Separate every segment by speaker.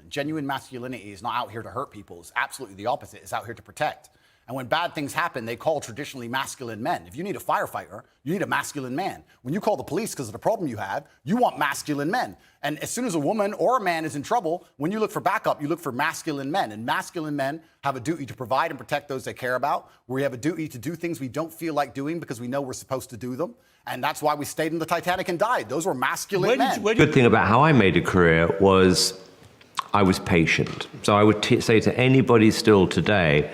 Speaker 1: Genuine masculinity is not out here to hurt people. It's absolutely the opposite. It's out here to protect. And when bad things happen, they call traditionally masculine men. If you need a firefighter, you need a masculine man. When you call the police because of the problem you have, you want masculine men. And as soon as a woman or a man is in trouble, when you look for backup, you look for masculine men. And masculine men have a duty to provide and protect those they care about. We have a duty to do things we don't feel like doing because we know we're supposed to do them. And that's why we stayed in the Titanic and died. Those were masculine men.
Speaker 2: The good thing about how I made a career was I was patient. So I would say to anybody still today,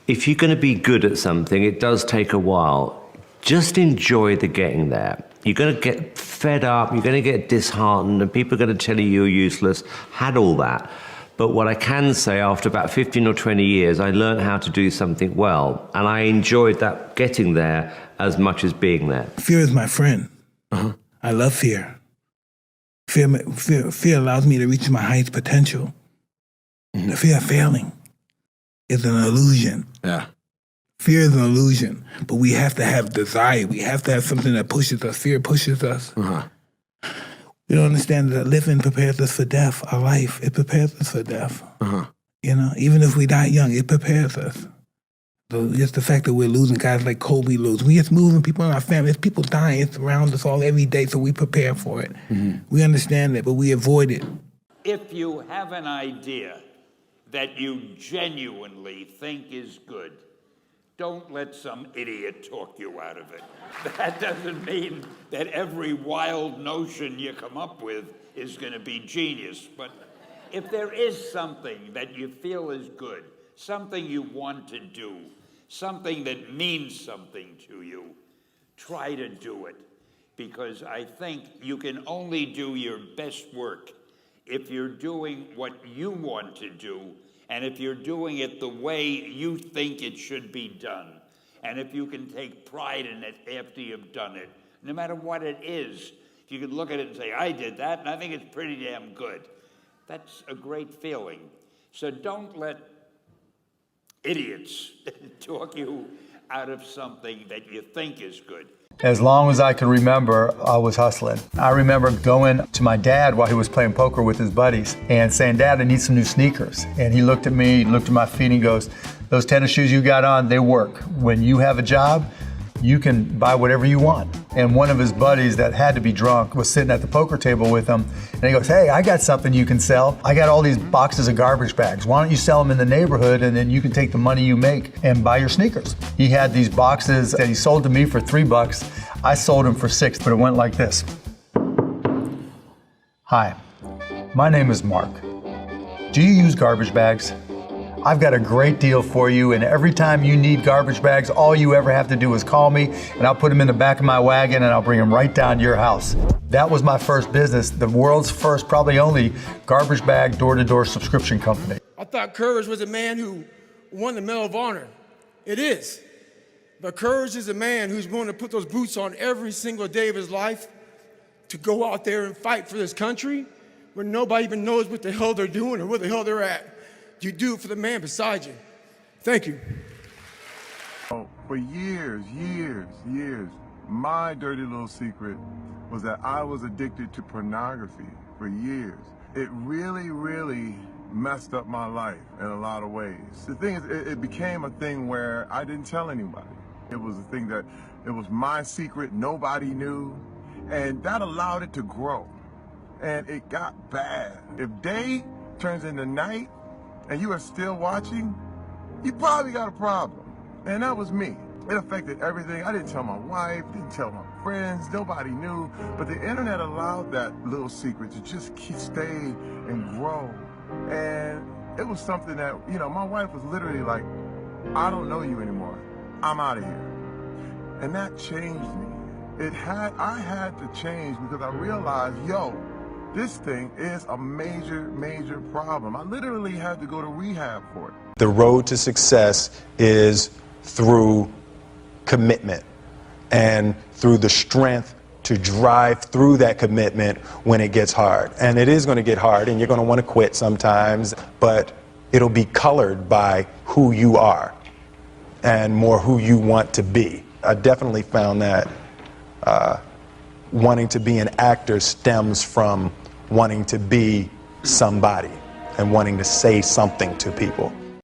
Speaker 2: if you're going to be good at something, it does take a while. Just enjoy the getting there. You're going to get fed up, you're going to get disheartened, and people are going to tell you you're useless. Had all that. But what I can say, after about 15 or 20 years, I learned how to do something well. And I enjoyed that getting there as much as being there.
Speaker 3: Fear is my friend. I love fear. Fear allows me to reach my highest potential. The fear of failing is an illusion.
Speaker 4: Yeah.
Speaker 3: Fear is an illusion, but we have to have desire. We have to have something that pushes us. Fear pushes us. We don't understand that living prepares us for death. Our life, it prepares us for death. You know, even if we die young, it prepares us. So just the fact that we're losing guys like Kobe lose. We just moving people in our family. There's people dying. It's around us all every day, so we prepare for it. We understand it, but we avoid it.
Speaker 5: If you have an idea that you genuinely think is good, don't let some idiot talk you out of it. That doesn't mean that every wild notion you come up with is going to be genius. But if there is something that you feel is good, something you want to do, something that means something to you, try to do it. Because I think you can only do your best work if you're doing what you want to do, and if you're doing it the way you think it should be done, and if you can take pride in it after you've done it, no matter what it is, if you can look at it and say, I did that, and I think it's pretty damn good. That's a great feeling. So don't let idiots talk you out of something that you think is good.
Speaker 6: As long as I can remember, I was hustling. I remember going to my dad while he was playing poker with his buddies and saying, Dad, I need some new sneakers. And he looked at me, looked at my feet, and he goes, those tennis shoes you got on, they work. When you have a job, you can buy whatever you want. And one of his buddies that had to be drunk was sitting at the poker table with him. And he goes, hey, I got something you can sell. I got all these boxes of garbage bags. Why don't you sell them in the neighborhood, and then you can take the money you make and buy your sneakers. He had these boxes that he sold to me for $3. I sold them for $6, but it went like this. Hi, my name is Mark. Do you use garbage bags? I've got a great deal for you, and every time you need garbage bags, all you ever have to do is call me, and I'll put them in the back of my wagon, and I'll bring them right down to your house. That was my first business, the world's first, probably only, garbage bag door-to-door subscription company.
Speaker 7: I thought courage was a man who won the Medal of Honor. It is. But courage is a man who's willing to put those boots on every single day of his life to go out there and fight for this country where nobody even knows what the hell they're doing or where the hell they're at. You do it for the man beside you. Thank you.
Speaker 8: For years, my dirty little secret was that I was addicted to pornography for years. It really messed up my life in a lot of ways. The thing is, it became a thing where I didn't tell anybody. It was a thing that, it was my secret, nobody knew, and that allowed it to grow. And it got bad. If day turns into night, and you are still watching, you probably got a problem. And that was me. It affected everything. I didn't tell my wife, didn't tell my friends, nobody knew. But the internet allowed that little secret to just stay and grow. And it was something that, you know, my wife was literally like, I don't know you anymore. I'm out of here. And that changed me. I had to change because I realized, this thing is a major problem. I literally had to go to rehab for it.
Speaker 9: The road to success is through commitment and through the strength to drive through that commitment when it gets hard. And it is going to get hard, and you're going to want to quit sometimes, but it'll be colored by who you are and more who you want to be. I definitely found that wanting to be an actor stems from wanting to be somebody. and wanting to say something to people.